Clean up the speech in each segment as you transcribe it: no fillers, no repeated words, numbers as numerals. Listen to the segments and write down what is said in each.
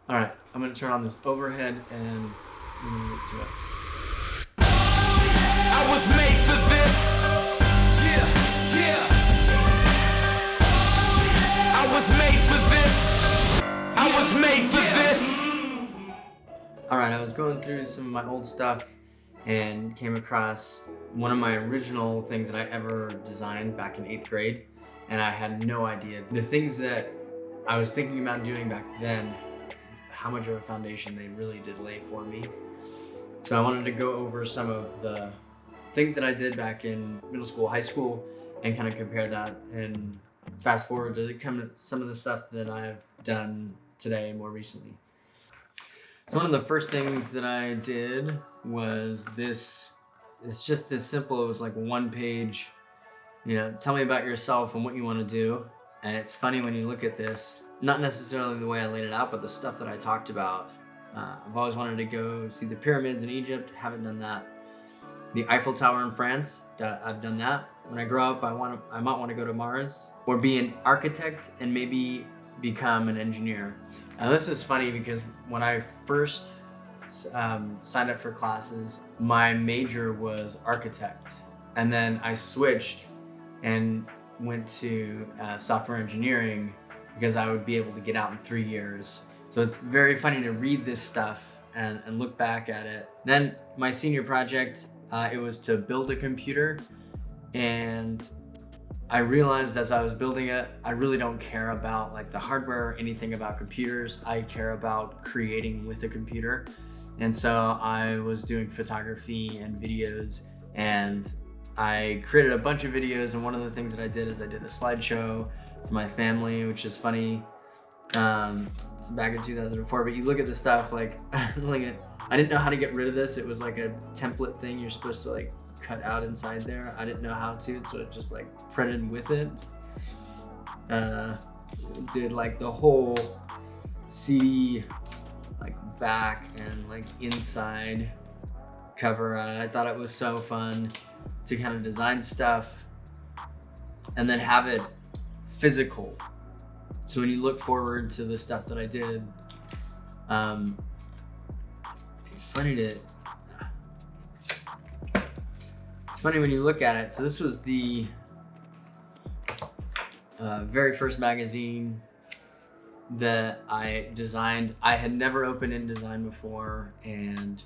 All right, I'm gonna turn on this overhead and move it to it. I was made for this. Yeah, yeah. I was made for this. I was made for this. All right, I was going through some of my old stuff and came across one of my original things that I ever designed back in 8th grade, and I had no idea the things that I was thinking about doing back then, how much of a foundation they really did lay for me. So I wanted to go over some of the things that I did back in middle school, high school, and kind of compare that and fast forward to some of the stuff that I've done today more recently. So one of the first things that I did was this. It's just this simple. It was like one page, tell me about yourself and what you want to do. And it's funny when you look at this, not necessarily the way I laid it out, but the stuff that I talked about. I've always wanted to go see the pyramids in Egypt, haven't done that. The Eiffel Tower in France, I've done that. When I grow up, I might want to go to Mars or be an architect and maybe become an engineer. Now this is funny because when I first signed up for classes, my major was architect, and then I switched and went to software engineering because I would be able to get out in 3 years. So it's very funny to read this stuff and look back at it. Then my senior project, it was to build a computer, and I realized as I was building it, I really don't care about like the hardware or anything about computers. I care about creating with a computer. And so I was doing photography and videos, and I created a bunch of videos. And one of the things that I did is I did a slideshow for my family, which is funny. Back in 2004, but you look at the stuff like, I didn't know how to get rid of this. It was like a template thing you're supposed to like cut out inside there. I didn't know how to, so it just like printed with it. Did like the whole CD like back and like inside cover. I thought it was so fun to kind of design stuff and then have it physical. So when you look forward to the stuff that I did, it's funny when you look at it. So this was the very first magazine that I designed. I had never opened InDesign before, and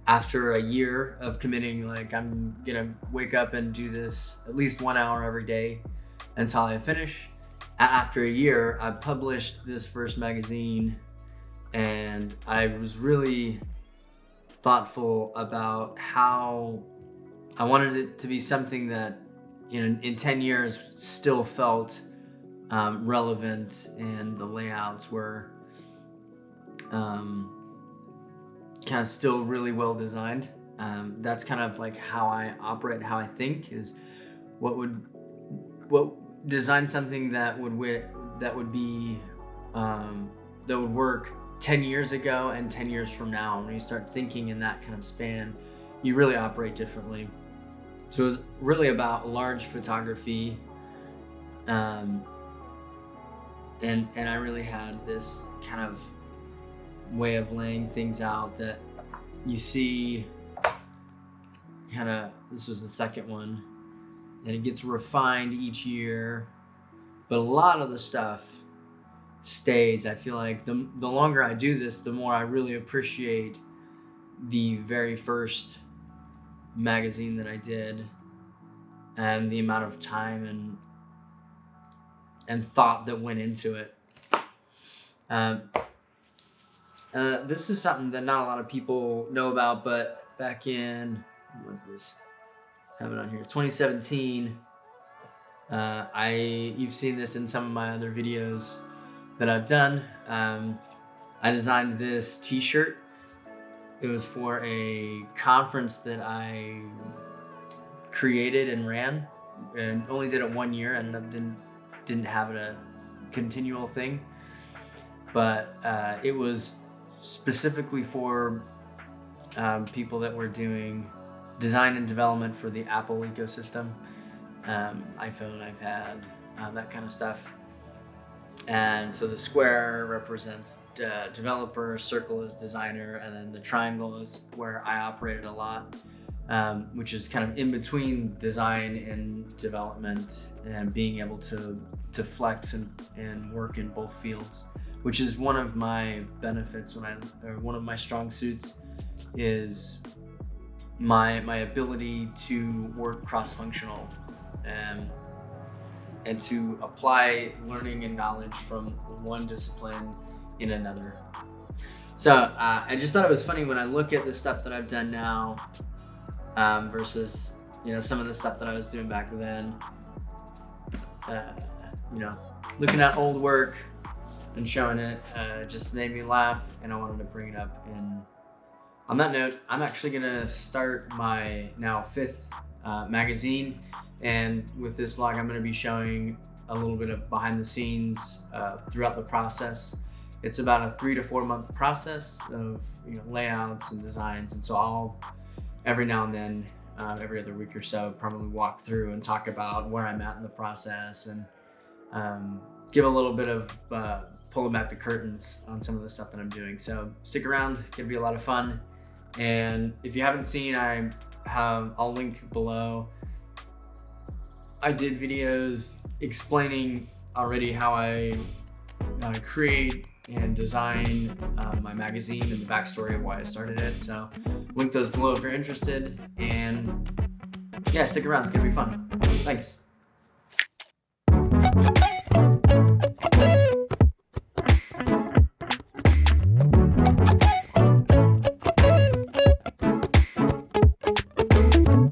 after a year of committing, like I'm gonna wake up and do this at least 1 hour every day until I finish. After a year, I published this first magazine, and I was really thoughtful about how I wanted it to be something that in 10 years still felt relevant, and the layouts were kind of still really well designed. That's kind of like how I operate, how I think is what design something that would work 10 years ago and 10 years from now. When you start thinking in that kind of span, you really operate differently. So it was really about large photography, and I really had this kind of way of laying things out that you see this was the second one, and it gets refined each year, but a lot of the stuff stays. I feel like the longer I do this, the more I really appreciate the very first magazine that I did, and the amount of time and thought that went into it. This is something that not a lot of people know about, but back in, what was this? I have it on here, 2017. You've seen this in some of my other videos that I've done. I designed this t-shirt. It was for a conference that I created and ran, and only did it 1 year. Ended up didn't have it a continual thing, but it was specifically for people that were doing design and development for the Apple ecosystem, iPhone, iPad, that kind of stuff. And so the square represents developer, circle is designer, and then the triangle is where I operated a lot, which is kind of in between design and development, and being able to flex and work in both fields, which is one of my benefits or one of my strong suits is my ability to work cross-functional and to apply learning and knowledge from one discipline in another. So I just thought it was funny when I look at the stuff that I've done now versus some of the stuff that I was doing back then. Looking at old work and showing it just made me laugh, and I wanted to bring it up. And on that note, I'm actually gonna start my now 5th magazine, and with this vlog I'm gonna be showing a little bit of behind the scenes throughout the process. It's about a 3 to 4 month process of layouts and designs, and so I'll every now and then, every other week or so, probably walk through and talk about where I'm at in the process and give a little bit of pulling back the curtains on some of the stuff that I'm doing. So stick around, it's gonna be a lot of fun. And if you haven't seen, I'll link below. I did videos explaining already how I create and design my magazine and the backstory of why I started it. So link those below if you're interested. And yeah, stick around, it's gonna be fun. Thanks.